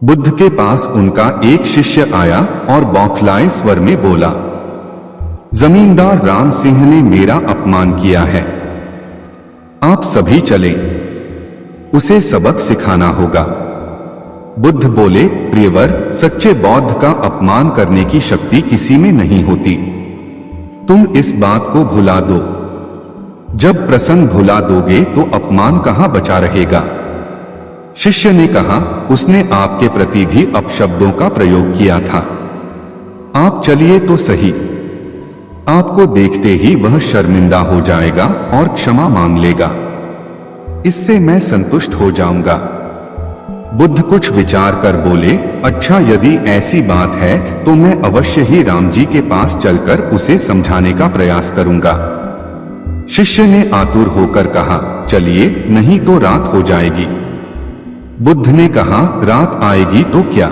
बुद्ध के पास उनका एक शिष्य आया और बौखलाए स्वर में बोला, जमींदार राम सिंह ने मेरा अपमान किया है, आप सभी चलें, उसे सबक सिखाना होगा। बुद्ध बोले, प्रियवर, सच्चे बौद्ध का अपमान करने की शक्ति किसी में नहीं होती। तुम इस बात को भुला दो। जब प्रसंग भुला दोगे तो अपमान कहां बचा रहेगा। शिष्य ने कहा, उसने आपके प्रति भी अपशब्दों का प्रयोग किया था। आप चलिए तो सही। आपको देखते ही वह शर्मिंदा हो जाएगा और क्षमा मांग लेगा। इससे मैं संतुष्ट हो जाऊंगा। बुद्ध कुछ विचार कर बोले, अच्छा, यदि ऐसी बात है तो मैं अवश्य ही राम जी के पास चलकर उसे समझाने का प्रयास करूंगा। शिष्य ने आतुर होकर कहा, चलिए, नहीं तो रात हो जाएगी। बुद्ध ने कहा, रात आएगी तो क्या,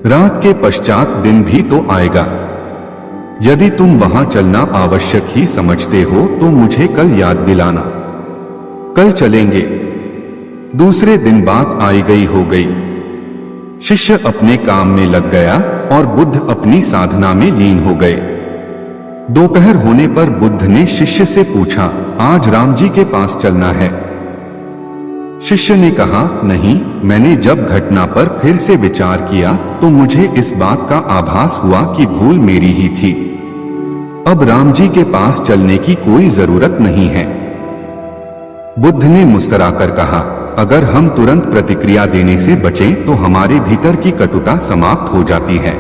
रात के पश्चात दिन भी तो आएगा। यदि तुम वहां चलना आवश्यक ही समझते हो तो मुझे कल याद दिलाना, कल चलेंगे। दूसरे दिन बात आई गई हो गई। शिष्य अपने काम में लग गया और बुद्ध अपनी साधना में लीन हो गए। दोपहर होने पर बुद्ध ने शिष्य से पूछा, आज राम जी के पास चलना है। शिष्य ने कहा, नहीं, मैंने जब घटना पर फिर से विचार किया तो मुझे इस बात का आभास हुआ कि भूल मेरी ही थी। अब राम जी के पास चलने की कोई जरूरत नहीं है। बुद्ध ने मुस्कुराकर कहा, अगर हम तुरंत प्रतिक्रिया देने से बचें तो हमारे भीतर की कटुता समाप्त हो जाती है।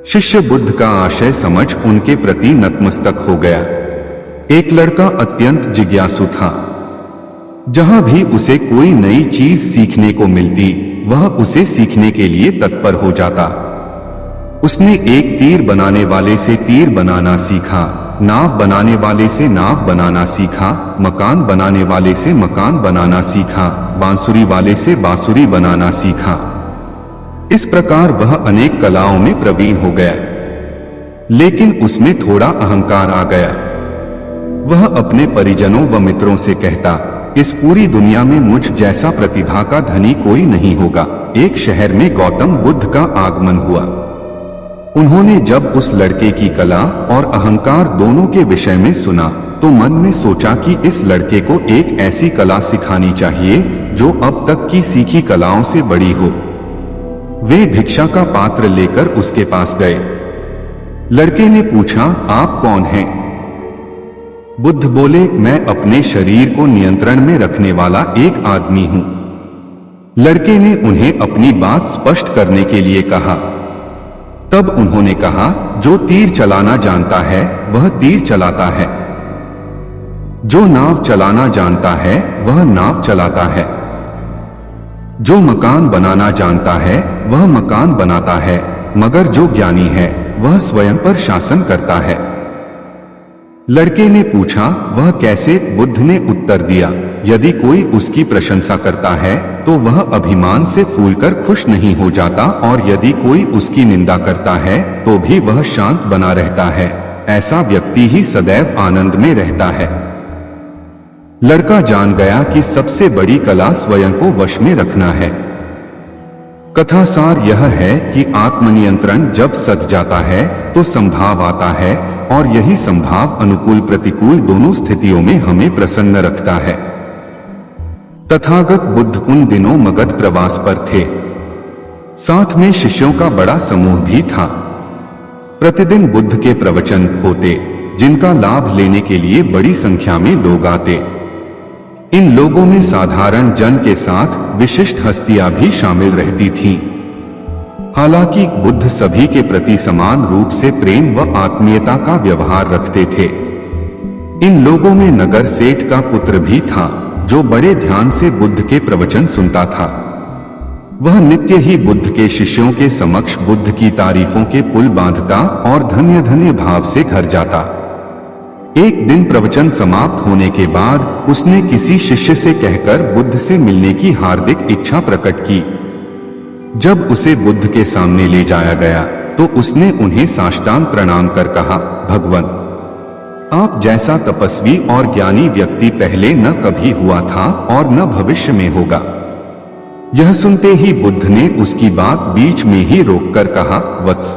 शिष्य बुद्ध का आशय समझ उनके प्रति नतमस्तक हो गया। एक लड़का अत्यंत जिज्ञासु था। जहां भी उसे कोई नई चीज सीखने को मिलती वह उसे सीखने के लिए तत्पर हो जाता। उसने एक तीर बनाने वाले से तीर बनाना सीखा, नाव बनाने वाले से नाव बनाना सीखा, मकान बनाने वाले से मकान बनाना सीखा, बांसुरी वाले से बांसुरी बनाना सीखा। इस प्रकार वह अनेक कलाओं में प्रवीण हो गया। लेकिन उसमें थोड़ा अहंकार आ गया। वह अपने परिजनों व मित्रों से कहता, इस पूरी दुनिया में मुझ जैसा प्रतिभा का धनी कोई नहीं होगा। एक शहर में गौतम बुद्ध का आगमन हुआ। उन्होंने जब उस लड़के की कला और अहंकार दोनों के विषय में सुना तो मन में सोचा कि इस लड़के को एक ऐसी कला सिखानी चाहिए जो अब तक की सीखी कलाओं से बड़ी हो। वे भिक्षा का पात्र लेकर उसके पास गए। लड़के ने पूछा, आप कौन हैं? बुद्ध बोले, मैं अपने शरीर को नियंत्रण में रखने वाला एक आदमी हूं। लड़के ने उन्हें अपनी बात स्पष्ट करने के लिए कहा। तब उन्होंने कहा, जो तीर चलाना जानता है वह तीर चलाता है, जो नाव चलाना जानता है वह नाव चलाता है, जो मकान बनाना जानता है वह मकान बनाता है, मगर जो ज्ञानी है वह स्वयं पर शासन करता है। लड़के ने पूछा, वह कैसे? बुद्ध ने उत्तर दिया, यदि कोई उसकी प्रशंसा करता है तो वह अभिमान से फूलकर खुश नहीं हो जाता, और यदि कोई उसकी निंदा करता है तो भी वह शांत बना रहता है। ऐसा व्यक्ति ही सदैव आनंद में रहता है। लड़का जान गया कि सबसे बड़ी कला स्वयं को वश में रखना है। कथा सार यह है कि आत्मनियंत्रण जब सध जाता है तो संभाव आता है, और यही संभाव अनुकूल प्रतिकूल दोनों स्थितियों में हमें प्रसन्न रखता है। तथागत बुद्ध उन दिनों मगध प्रवास पर थे। साथ में शिष्यों का बड़ा समूह भी था। प्रतिदिन बुद्ध के प्रवचन होते, जिनका लाभ लेने के लिए बड़ी संख्या में लोग आते। इन लोगों में साधारण जन के साथ विशिष्ट हस्तियां भी शामिल रहती थीं। हालांकि बुद्ध सभी के प्रति समान रूप से प्रेम व आत्मीयता का व्यवहार रखते थे। इन लोगों में नगर सेठ का पुत्र भी था, जो बड़े ध्यान से बुद्ध के प्रवचन सुनता था। वह नित्य ही बुद्ध के शिष्यों के समक्ष बुद्ध की तारीफों के पुल बांधता और धन्य धन्य भाव से घर जाता। एक दिन प्रवचन समाप्त होने के बाद उसने किसी शिष्य से कहकर बुद्ध से मिलने की हार्दिक इच्छा प्रकट की। जब उसे बुद्ध के सामने ले जाया गया तो उसने उन्हें साष्टांग प्रणाम कर कहा, भगवान, आप जैसा तपस्वी और ज्ञानी व्यक्ति पहले न कभी हुआ था और न भविष्य में होगा। यह सुनते ही बुद्ध ने उसकी बात बीच में ही रोककर कहा, वत्स,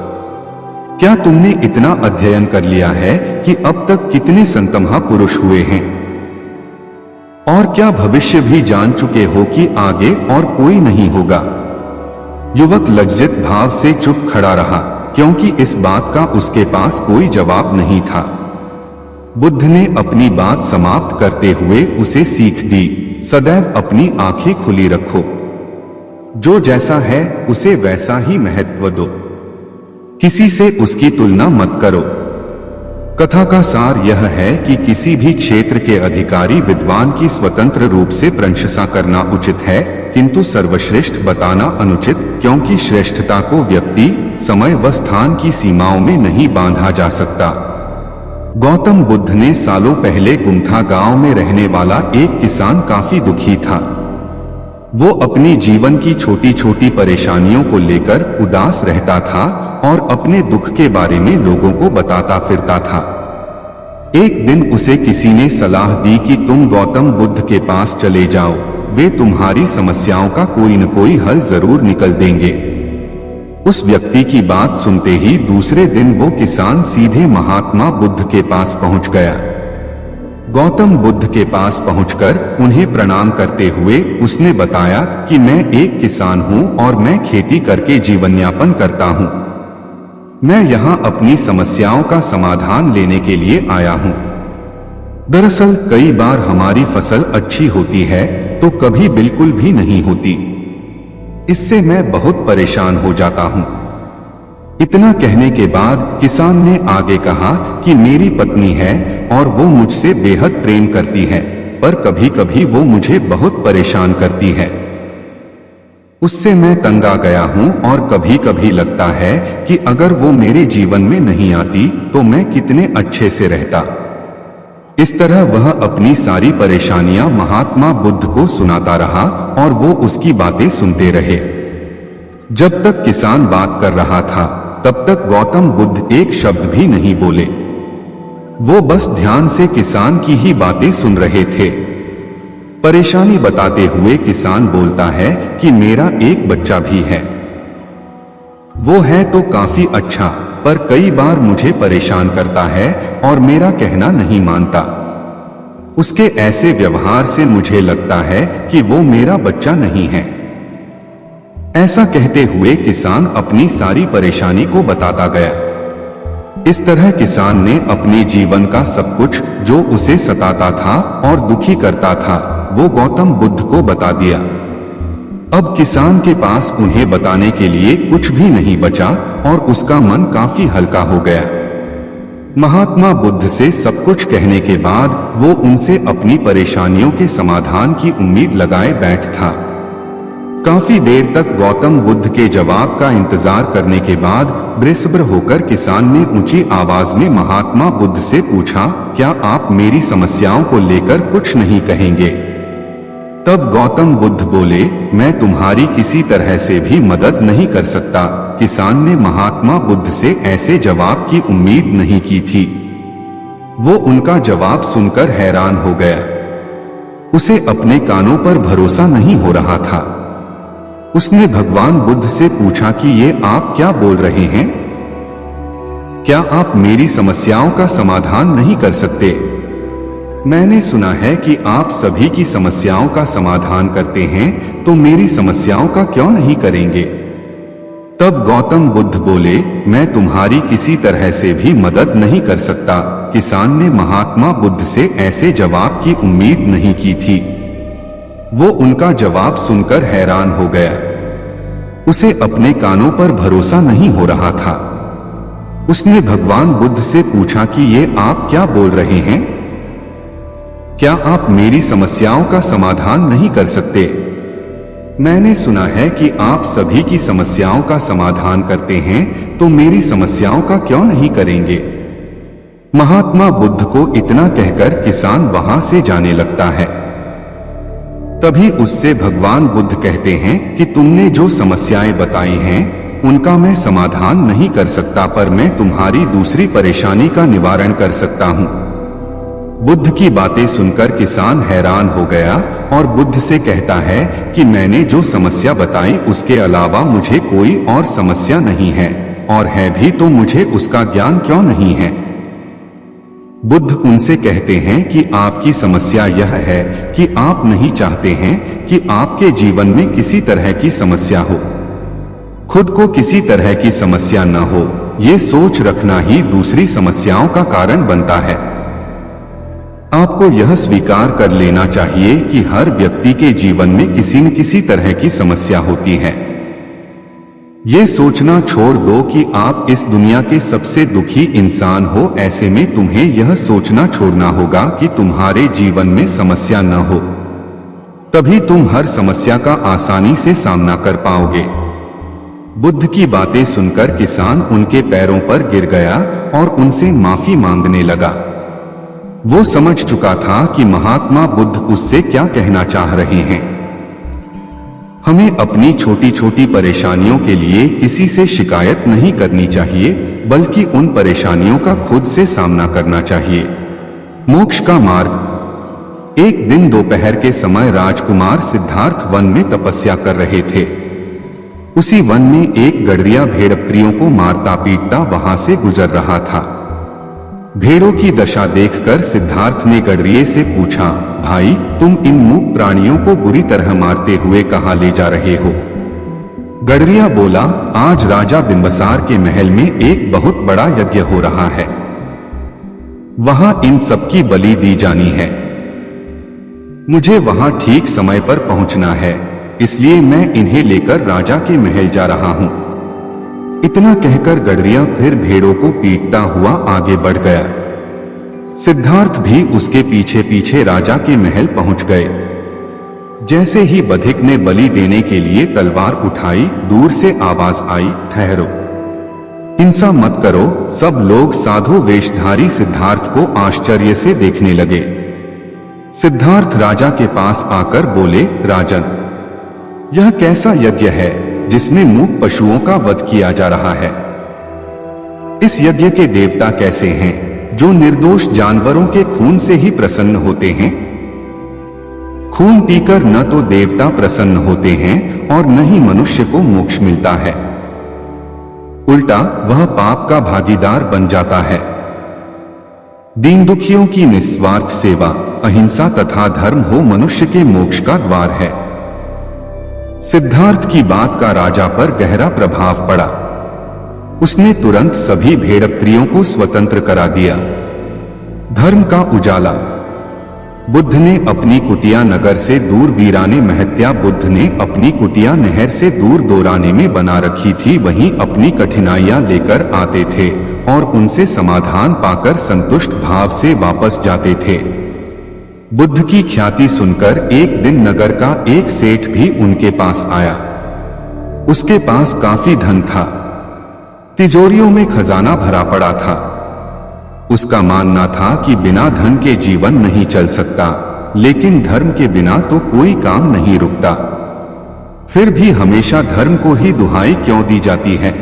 क्या तुमने इतना अध्ययन कर लिया है कि अब तक कितने संतमहा पुरुष हुए हैं? और क्या भविष्य भी जान चुके हो कि आगे और कोई नहीं होगा? युवक लज्जित भाव से चुप खड़ा रहा, क्योंकि इस बात का उसके पास कोई जवाब नहीं था। बुद्ध ने अपनी बात समाप्त करते हुए उसे सीख दी, सदैव अपनी आंखें खुली रखो। जो जैसा है उसे वैसा ही महत्व दो। किसी से उसकी तुलना मत करो। कथा का सार यह है कि किसी भी क्षेत्र के अधिकारी विद्वान की स्वतंत्र रूप से प्रशंसा करना उचित है, किंतु सर्वश्रेष्ठ बताना अनुचित, क्योंकि श्रेष्ठता को व्यक्ति, समय व स्थान की सीमाओं में नहीं बांधा जा सकता। गौतम बुद्ध ने सालों पहले गुमथा गांव में रहने वाला एक किसान काफी दुखी था। वो अपनी जीवन की छोटी छोटी परेशानियों को लेकर उदास रहता था और अपने दुख के बारे में लोगों को बताता फिरता था। एक दिन उसे किसी ने सलाह दी कि तुम गौतम बुद्ध के पास चले जाओ, वे तुम्हारी समस्याओं का कोई न कोई हल जरूर निकल देंगे। उस व्यक्ति की बात सुनते ही दूसरे दिन वो किसान सीधे महात्मा बुद्ध के पास पहुंच गया। गौतम बुद्ध के पास पहुंचकर उन्हें प्रणाम करते हुए उसने बताया कि मैं एक किसान हूं और मैं खेती करके जीवन यापन करता हूं। मैं यहां अपनी समस्याओं का समाधान लेने के लिए आया हूं। दरअसल कई बार हमारी फसल अच्छी होती है तो कभी बिल्कुल भी नहीं होती। इससे मैं बहुत परेशान हो जाता हूं। इतना कहने के बाद किसान ने आगे कहा कि मेरी पत्नी है और वो मुझसे बेहद प्रेम करती है, पर कभी कभी वो मुझे बहुत परेशान करती है। उससे मैं तंग आ गया हूं और कभी कभी लगता है कि अगर वो मेरे जीवन में नहीं आती तो मैं कितने अच्छे से रहता। इस तरह वह अपनी सारी परेशानियां महात्मा बुद्ध को सुनाता रहा और वो उसकी बातें सुनते रहे। जब तक किसान बात कर रहा था तब तक गौतम बुद्ध एक शब्द भी नहीं बोले। वो बस ध्यान से किसान की ही बातें सुन रहे थे। परेशानी बताते हुए किसान बोलता है कि मेरा एक बच्चा भी है। वो है तो काफी अच्छा, पर कई बार मुझे परेशान करता है और मेरा कहना नहीं मानता। उसके ऐसे व्यवहार से मुझे लगता है कि वो मेरा बच्चा नहीं है। ऐसा कहते हुए किसान अपनी सारी परेशानी को बताता गया। इस तरह किसान ने अपने जीवन का सब कुछ जो उसे सताता था और दुखी करता था वो गौतम बुद्ध को बता दिया। अब किसान के पास उन्हें बताने के लिए कुछ भी नहीं बचा और उसका मन काफी हल्का हो गया। महात्मा बुद्ध से सब कुछ कहने के बाद वो उनसे अपनी परेशानियों के समाधान की उम्मीद लगाए बैठ था। काफी देर तक गौतम बुद्ध के जवाब का इंतजार करने के बाद बेसब्र होकर किसान ने ऊंची आवाज में महात्मा बुद्ध से पूछा, क्या आप मेरी समस्याओं को लेकर कुछ नहीं कहेंगे? तब गौतम बुद्ध बोले, मैं तुम्हारी किसी तरह से भी मदद नहीं कर सकता। किसान ने महात्मा बुद्ध से ऐसे जवाब की उम्मीद नहीं की थी। वो उनका जवाब सुनकर हैरान हो गया। उसे अपने कानों पर भरोसा नहीं हो रहा था। उसने भगवान बुद्ध से पूछा कि ये आप क्या बोल रहे हैं? क्या आप मेरी समस्याओं का समाधान नहीं कर सकते? मैंने सुना है कि आप सभी की समस्याओं का समाधान करते हैं, तो मेरी समस्याओं का क्यों नहीं करेंगे? तब गौतम बुद्ध बोले, मैं तुम्हारी किसी तरह से भी मदद नहीं कर सकता। किसान ने महात्मा बुद्ध से ऐसे जवाब की उम्मीद नहीं की थी। वो उनका जवाब सुनकर हैरान हो गया। उसे अपने कानों पर भरोसा नहीं हो रहा था। उसने भगवान बुद्ध से पूछा कि ये आप क्या बोल रहे हैं? क्या आप मेरी समस्याओं का समाधान नहीं कर सकते? मैंने सुना है कि आप सभी की समस्याओं का समाधान करते हैं, तो मेरी समस्याओं का क्यों नहीं करेंगे? महात्मा बुद्ध को इतना कहकर किसान वहां से जाने लगता है। तभी उससे भगवान बुद्ध कहते हैं कि तुमने जो समस्याएं बताई हैं उनका मैं समाधान नहीं कर सकता, पर मैं तुम्हारी दूसरी परेशानी का निवारण कर सकता हूं। बुद्ध की बातें सुनकर किसान हैरान हो गया और बुद्ध से कहता है कि मैंने जो समस्या बताई उसके अलावा मुझे कोई और समस्या नहीं है, और है भी तो मुझे उसका ज्ञान क्यों नहीं है। बुद्ध उनसे कहते हैं कि आपकी समस्या यह है कि आप नहीं चाहते हैं कि आपके जीवन में किसी तरह की समस्या हो। खुद को किसी तरह की समस्या न हो, ये सोच रखना ही दूसरी समस्याओं का कारण बनता है। आपको यह स्वीकार कर लेना चाहिए कि हर व्यक्ति के जीवन में किसी न किसी तरह की समस्या होती है। ये सोचना छोड़ दो कि आप इस दुनिया के सबसे दुखी इंसान हो। ऐसे में तुम्हें यह सोचना छोड़ना होगा कि तुम्हारे जीवन में समस्या न हो, तभी तुम हर समस्या का आसानी से सामना कर पाओगे। बुद्ध की बातें सुनकर किसान उनके पैरों पर गिर गया और उनसे माफी मांगने लगा। वो समझ चुका था कि महात्मा बुद्ध उससे क्या कहना चाह रहे हैं। हमें अपनी छोटी छोटी परेशानियों के लिए किसी से शिकायत नहीं करनी चाहिए, बल्कि उन परेशानियों का खुद से सामना करना चाहिए। मोक्ष का मार्ग। एक दिन दोपहर के समय राजकुमार सिद्धार्थ वन में तपस्या कर रहे थे। उसी वन में एक गडरिया भेड़बकरियों को मारता पीटता वहां से गुजर रहा था। भेड़ों की दशा देखकर सिद्धार्थ ने गडरिये से पूछा, भाई तुम इन मूक प्राणियों को बुरी तरह मारते हुए कहां ले जा रहे हो? गडरिया बोला, आज राजा बिंबसार के महल में एक बहुत बड़ा यज्ञ हो रहा है, वहां इन सबकी बलि दी जानी है। मुझे वहां ठीक समय पर पहुंचना है, इसलिए मैं इन्हें लेकर राजा के महल जा रहा हूं। इतना कहकर गडरिया फिर भेड़ों को पीटता हुआ आगे बढ़ गया। सिद्धार्थ भी उसके पीछे पीछे राजा के महल पहुंच गए। जैसे ही बधिक ने बलि देने के लिए तलवार उठाई, दूर से आवाज आई, ठहरो, हिंसा मत करो। सब लोग साधु वेशधारी सिद्धार्थ को आश्चर्य से देखने लगे। सिद्धार्थ राजा के पास आकर बोले, राजन, यह कैसा यज्ञ है जिसमें मूक पशुओं का वध किया जा रहा है? इस यज्ञ के देवता कैसे हैं जो निर्दोष जानवरों के खून से ही प्रसन्न होते हैं? खून पीकर न तो देवता प्रसन्न होते हैं और न ही मनुष्य को मोक्ष मिलता है, उल्टा वह पाप का भागीदार बन जाता है। दीन दुखियों की निस्वार्थ सेवा, अहिंसा तथा धर्म हो मनुष्य के मोक्ष का द्वार है। सिद्धार्थ की बात का राजा पर गहरा प्रभाव पड़ा। उसने तुरंत सभी भेड़बकरियों को स्वतंत्र करा दिया। धर्म का उजाला। बुद्ध ने अपनी कुटिया नगर से दूर वीराने महत्या बुद्ध ने अपनी कुटिया नहर से दूर दोराने में बना रखी थी। वहीं अपनी कठिनाइयां लेकर आते थे और उनसे समाधान पाकर संतुष्ट भाव से वापस जाते थे। बुद्ध की ख्याति सुनकर एक दिन नगर का एक सेठ भी उनके पास आया। उसके पास काफी धन था, तिजोरियों में खजाना भरा पड़ा था। उसका मानना था कि बिना धन के जीवन नहीं चल सकता, लेकिन धर्म के बिना तो कोई काम नहीं रुकता। फिर भी हमेशा धर्म को ही दुहाई क्यों दी जाती है?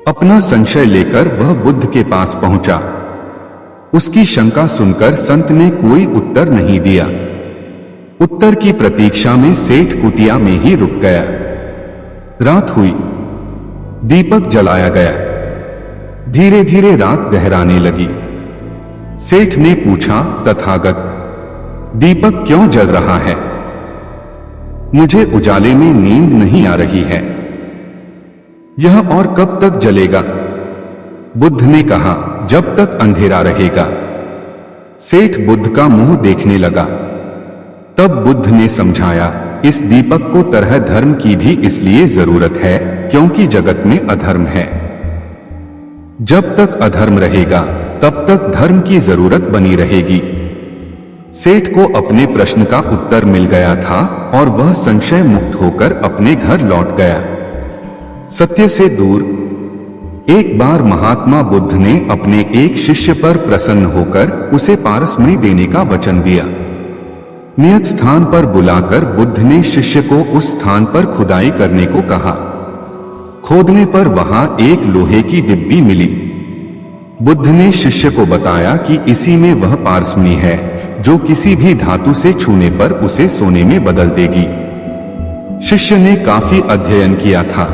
अपना संशय लेकर वह बुद्ध के पास पहुंचा। उसकी शंका सुनकर संत ने कोई उत्तर नहीं दिया। उत्तर की प्रतीक्षा में सेठ कुटिया में ही रुक गया। रात हुई, दीपक जलाया गया। धीरे धीरे रात गहराने लगी। सेठ ने पूछा, तथागत, दीपक क्यों जल रहा है? मुझे उजाले में नींद नहीं आ रही है। यह और कब तक जलेगा? बुद्ध ने कहा, जब तक अंधेरा रहेगा। सेठ बुद्ध का मुंह देखने लगा। तब बुद्ध ने समझाया, इस दीपक को तरह धर्म की भी इसलिए जरूरत है क्योंकि जगत में अधर्म है। जब तक अधर्म रहेगा तब तक धर्म की जरूरत बनी रहेगी। सेठ को अपने प्रश्न का उत्तर मिल गया था और वह संशय मुक्त होकर अपने घर लौट गया। सत्य से दूर। एक बार महात्मा बुद्ध ने अपने एक शिष्य पर प्रसन्न होकर उसे पारसमणि देने का वचन दिया। नियत स्थान पर बुलाकर बुद्ध ने शिष्य को उस स्थान पर खुदाई करने को कहा। खोदने पर वहां एक लोहे की डिब्बी मिली। बुद्ध ने शिष्य को बताया कि इसी में वह पारसमणि है जो किसी भी धातु से छूने पर उसे सोने में बदल देगी। शिष्य ने काफी अध्ययन किया था।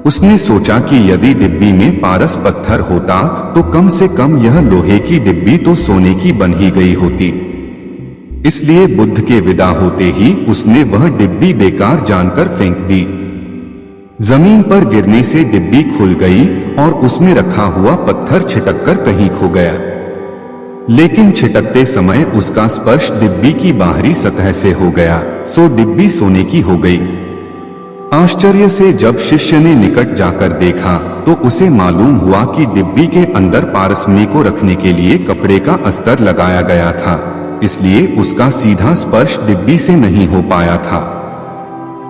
उसने सोचा कि यदि डिब्बी में पारस पत्थर होता तो कम से कम यह लोहे की डिब्बी तो सोने की बन ही गई होती। इसलिए बुद्ध के विदा होते ही उसने वह डिब्बी बेकार जानकर फेंक दी। जमीन पर गिरने से डिब्बी खुल गई और उसमें रखा हुआ पत्थर छिटककर कहीं खो गया। लेकिन छिटकते समय उसका स्पर्श डिब्बी की बाहरी सतह से हो गया, सो डिब्बी सोने की हो गई। आश्चर्य से जब शिष्य ने निकट जाकर देखा तो उसे मालूम हुआ कि डिब्बी के अंदर पारसमणि को रखने के लिए कपड़े का अस्तर लगाया गया था, इसलिए उसका सीधा स्पर्श डिब्बी से नहीं हो पाया था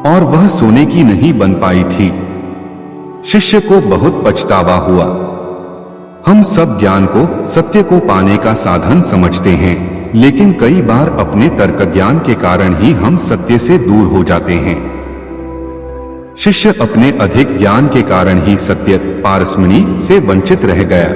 और वह सोने की नहीं बन पाई थी। शिष्य को बहुत पछतावा हुआ। हम सब ज्ञान को, सत्य को पाने का साधन समझते हैं, लेकिन कई बार अपने तर्क ज्ञान के कारण ही हम सत्य से दूर हो जाते हैं। शिष्य अपने अधिक ज्ञान के कारण ही सत्य, पारसमणि से वंचित रह गया।